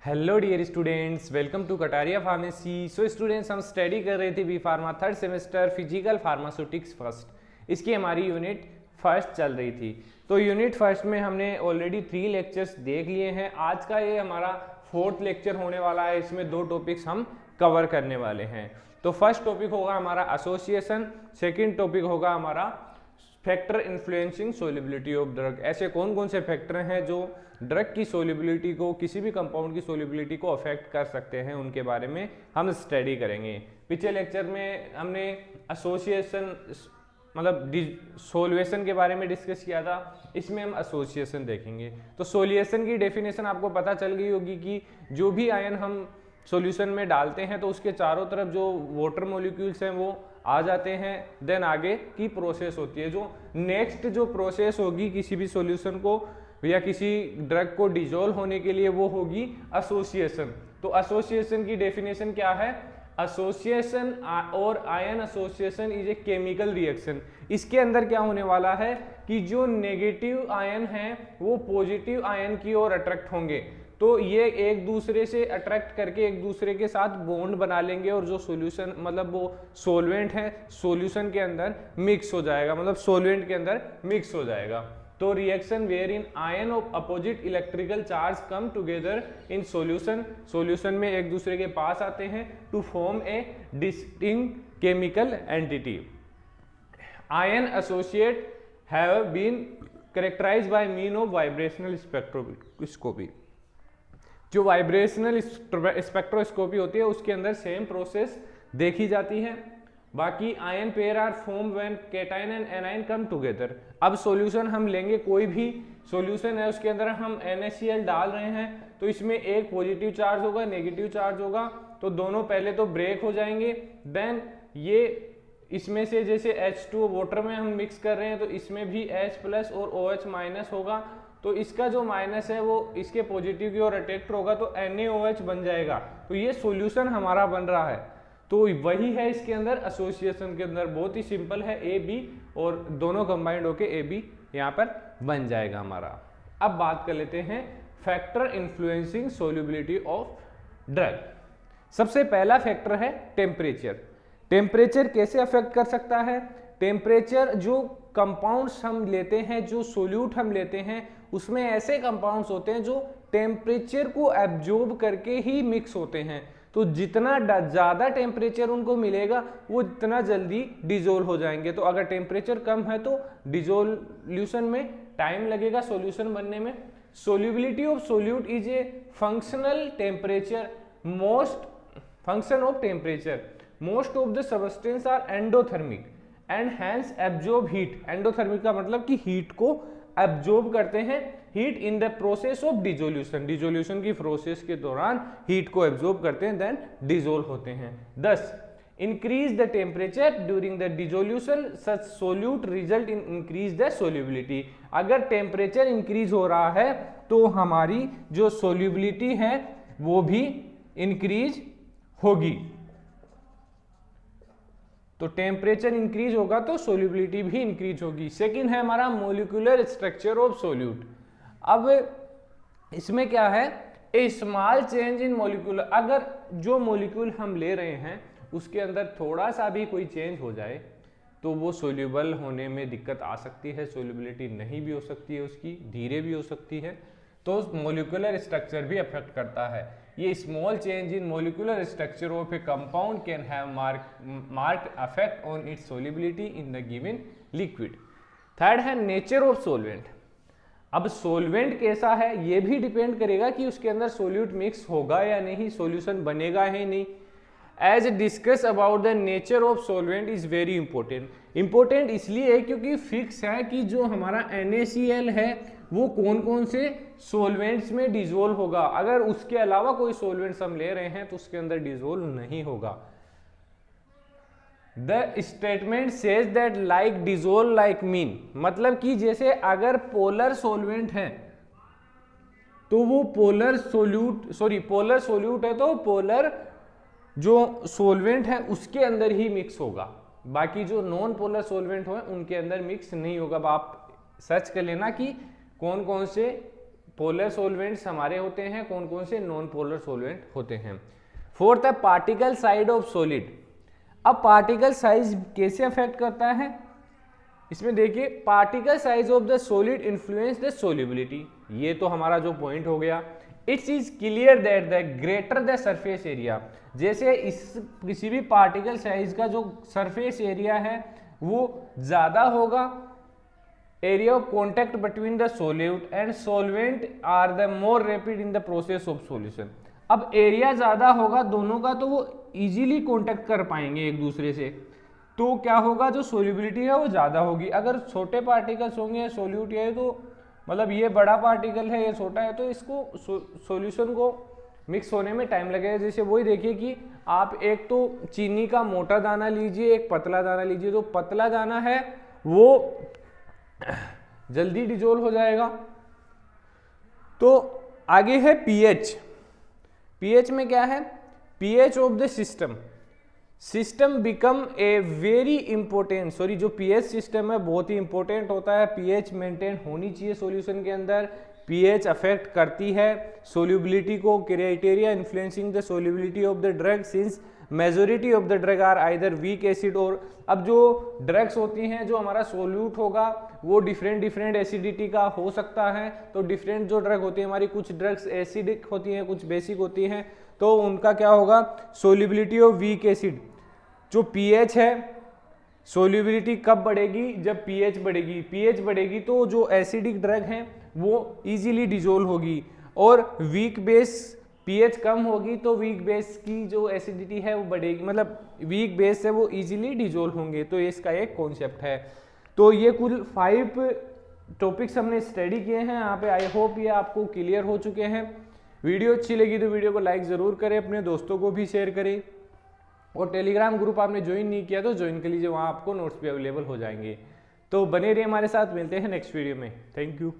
Hello dear students, welcome to Kataria pharmacy. So students, हम study कर रहे थे B pharma third semester physical pharmaceutics first. इसकी हमारी यूनिट फर्स्ट चल रही थी। तो यूनिट फर्स्ट में हमने ऑलरेडी 3 लेक्चर्स देख लिए हैं। आज का ये हमारा 4th लेक्चर होने वाला है। इसमें 2 टॉपिक्स हम कवर करने वाले हैं। तो फर्स्ट टॉपिक होगा हमारा एसोसिएशन, सेकेंड टॉपिक होगा हमारा factor influencing solubility of drug. ऐसे कौन कौन से फैक्टर हैं जो ड्रग की सोल्युबिलिटी को, किसी भी कंपाउंड की सोल्युबिलिटी को अफेक्ट कर सकते हैं, उनके बारे में हम स्टडी करेंगे। पिछले लेक्चर में हमने एसोसिएशन मतलब सोल्यूशन के बारे में डिस्कस किया था। इसमें हम एसोसिएशन देखेंगे। तो सोल्यूशन की डेफिनेशन आपको पता चल गई होगी कि जो भी आयन हम सॉल्यूशन में डालते हैं तो उसके चारों तरफ जो वाटर मॉलिक्यूल्स हैं वो आ जाते हैं। देन आगे की प्रोसेस होती है। जो नेक्स्ट जो प्रोसेस होगी किसी भी सॉल्यूशन को या किसी ड्रग को डिजोल्व होने के लिए, वो होगी एसोसिएशन। तो एसोसिएशन की डेफिनेशन क्या है? एसोसिएशन और ion association is a chemical reaction. इसके अंदर क्या होने वाला है कि जो नेगेटिव आयन है वो पॉजिटिव आयन की ओर अट्रैक्ट होंगे। तो ये एक दूसरे से अट्रैक्ट करके एक दूसरे के साथ बॉन्ड बना लेंगे और जो सॉल्यूशन मतलब वो सॉल्वेंट है सॉल्यूशन के अंदर मिक्स हो जाएगा, मतलब सॉल्वेंट के अंदर मिक्स हो जाएगा। तो reaction where in ion of opposite electrical charge come together in solution, solution में एक दूसरे के पास आते हैं to form a distinct chemical entity. Ion associate have been characterised by mean of vibrational spectroscopy. जो वाइब्रेशनल स्पेक्ट्रोस्कोपी होती है उसके अंदर सेम प्रोसेस देखी जाती है। बाकी ion pair are form when cation and anion come together. अब सॉल्यूशन हम लेंगे, कोई भी सॉल्यूशन है उसके अंदर हम NaCl डाल रहे हैं तो इसमें एक पॉजिटिव चार्ज होगा, नेगेटिव चार्ज होगा। तो दोनों पहले तो ब्रेक हो जाएंगे। देन ये इसमें से जैसे H2 वाटर में हम मिक्स कर रहे हैं तो इसमें भी H+ और OH- होगा। तो इसका जो माइनस है वो इसके पॉजिटिव की ओर अट्रैक्ट होगा तो NaOH बन जाएगा। तो ये सॉल्यूशन हमारा बन रहा है। तो वही है इसके अंदर एसोसिएशन के अंदर, बहुत ही सिंपल है। AB और दोनों कंबाइंड होके AB यहाँ पर बन जाएगा हमारा। अब बात कर लेते हैं factor influencing solubility of drug. सबसे पहला फैक्टर है टेम्परेचर। टेम्परेचर कैसे अफेक्ट कर सकता है? टेम्परेचर, जो कंपाउंड्स हम लेते हैं, जो सोल्यूट हम लेते हैं, उसमें ऐसे कंपाउंड्स होते हैं जो टेम्परेचर को एब्जॉर्ब करके ही मिक्स होते हैं। तो जितना ज़्यादा टेम्परेचर उनको मिलेगा वो जितना जल्दी डिजोल्व हो जाएंगे। तो अगर टेम्परेचर कम है तो डिजोल्यूशन में टाइम लगेगा सॉल्यूशन बनने में। Solubility of solute is a functional temperature function of temperature. Most of the substance are endothermic and hence absorb heat. Endothermic का मतलब कि हीट को एब्जॉर्ब करते हैं, heat in the process of dissolution. Dissolution की process के दौरान heat को एब्जॉर्ब करते हैं, देन डिजोल्व होते हैं। दस, increase the temperature during the dissolution such solute result in increase the solubility. अगर टेम्परेचर इंक्रीज हो रहा है तो हमारी जो सोल्युबिलिटी है वो भी इंक्रीज होगी। तो टेम्परेचर इंक्रीज होगा तो सोल्युबिलिटी भी इंक्रीज होगी। सेकंड है हमारा मोलिकुलर स्ट्रक्चर ऑफ सोल्यूट। अब इसमें क्या है? ए स्मॉल चेंज इन मोलिकुलर। अगर जो मोलिक्यूल हम ले रहे हैं उसके अंदर थोड़ा सा भी कोई चेंज हो जाए तो वो सोल्यूबल होने में दिक्कत आ सकती है, सोल्युबिलिटी नहीं भी हो सकती है, उसकी धीरे भी हो सकती है। तो मोलिकुलर स्ट्रक्चर भी अफेक्ट करता है। ये small change in molecular structure of A compound can have marked affect on it's solubility in the given liquid. Third है नेचर ऑफ सोल्वेंट। अब सोल्वेंट कैसा है ये भी डिपेंड करेगा कि उसके अंदर सोल्यूट मिक्स होगा या नहीं, सॉल्यूशन बनेगा या नहीं। As discuss about the nature of solvent is very important. Important इसलिए है क्योंकि फिक्स है कि जो हमारा NaCl है वो कौन कौन से सॉल्वेंट्स में डिजोल्व होगा। अगर उसके अलावा कोई सॉल्वेंट्स हम ले रहे हैं तो उसके अंदर डिजोल्व नहीं होगा। The statement says that like dissolve like mean, मतलब कि जैसे अगर पोलर सॉल्वेंट है तो वो पोलर सोल्यूट है तो पोलर जो सॉल्वेंट है उसके अंदर ही मिक्स होगा। बाकी जो नॉन पोलर सॉल्वेंट हो उनके अंदर मिक्स नहीं होगा। आप सर्च कर लेना कि कौन कौन से पोलर सोलवेंट्स हमारे होते हैं, कौन कौन से नॉन पोलर सोलवेंट होते हैं। फोर्थ है पार्टिकल साइज ऑफ सॉलिड। अब पार्टिकल साइज कैसे अफेक्ट करता है, इसमें देखिए particle size of the solid influence the solubility, ये तो हमारा जो पॉइंट हो गया। It's is clear that the greater the surface area, जैसे इस किसी भी पार्टिकल साइज का जो सरफेस एरिया है वो ज्यादा होगा, area of contact between the solute and solvent are the more rapid in the process of solution. अब एरिया ज्यादा होगा दोनों का तो वो इजीली कॉन्टेक्ट कर पाएंगे एक दूसरे से, तो क्या होगा जो सोल्यूबिलिटी है वो ज्यादा होगी। अगर छोटे पार्टिकल्स होंगे सोल्यूट है तो मतलब ये बड़ा पार्टिकल है ये छोटा है तो इसको सॉल्यूशन को मिक्स होने में टाइम लगेगा। जैसे वही देखिए कि आप एक तो चीनी का मोटा दाना लीजिए एक पतला दाना लीजिए, तो पतला दाना है वो जल्दी डिजोल्व हो जाएगा। तो आगे है पीएच। पीएच में क्या है, pH of the system become a very important, sorry जो पीएच सिस्टम है बहुत ही इंपॉर्टेंट होता है। पीएच मेंटेन होनी चाहिए सॉल्यूशन के अंदर। पीएच अफेक्ट करती है सोल्यूबिलिटी को, criteria influencing the solubility of the drug since majority of the drug are either weak acid और, अब जो ड्रग्स होती हैं जो हमारा सोल्यूट होगा वो डिफरेंट एसिडिटी का हो सकता है। तो डिफरेंट जो ड्रग होती है हमारी, कुछ ड्रग्स एसिडिक होती हैं कुछ बेसिक होती हैं, तो उनका क्या होगा सोल्यूबिलिटी ऑफ वीक एसिड। जो पीएच है सोल्यूबिलिटी कब बढ़ेगी, जब पीएच बढ़ेगी। पीएच बढ़ेगी तो जो एसिडिक ड्रग हैं वो इजीली डिजोल्व होगी, और वीक बेस पीएच कम होगी तो वीक बेस की जो एसिडिटी है वो बढ़ेगी, मतलब वीक बेस से वो इजीली डिजोल्व होंगे। तो इसका एक कॉन्सेप्ट है। तो ये कुल 5 टॉपिक्स हमने स्टडी किए हैं यहाँ पे। आई होप ये आपको क्लियर हो चुके हैं। वीडियो अच्छी लगी तो वीडियो को लाइक ज़रूर करें, अपने दोस्तों को भी शेयर करें, और टेलीग्राम ग्रुप आपने ज्वाइन नहीं किया तो ज्वाइन कर लीजिए, वहाँ आपको नोट्स भी अवेलेबल हो जाएंगे। तो बने रहिए हमारे साथ, मिलते हैं नेक्स्ट वीडियो में। Thank you.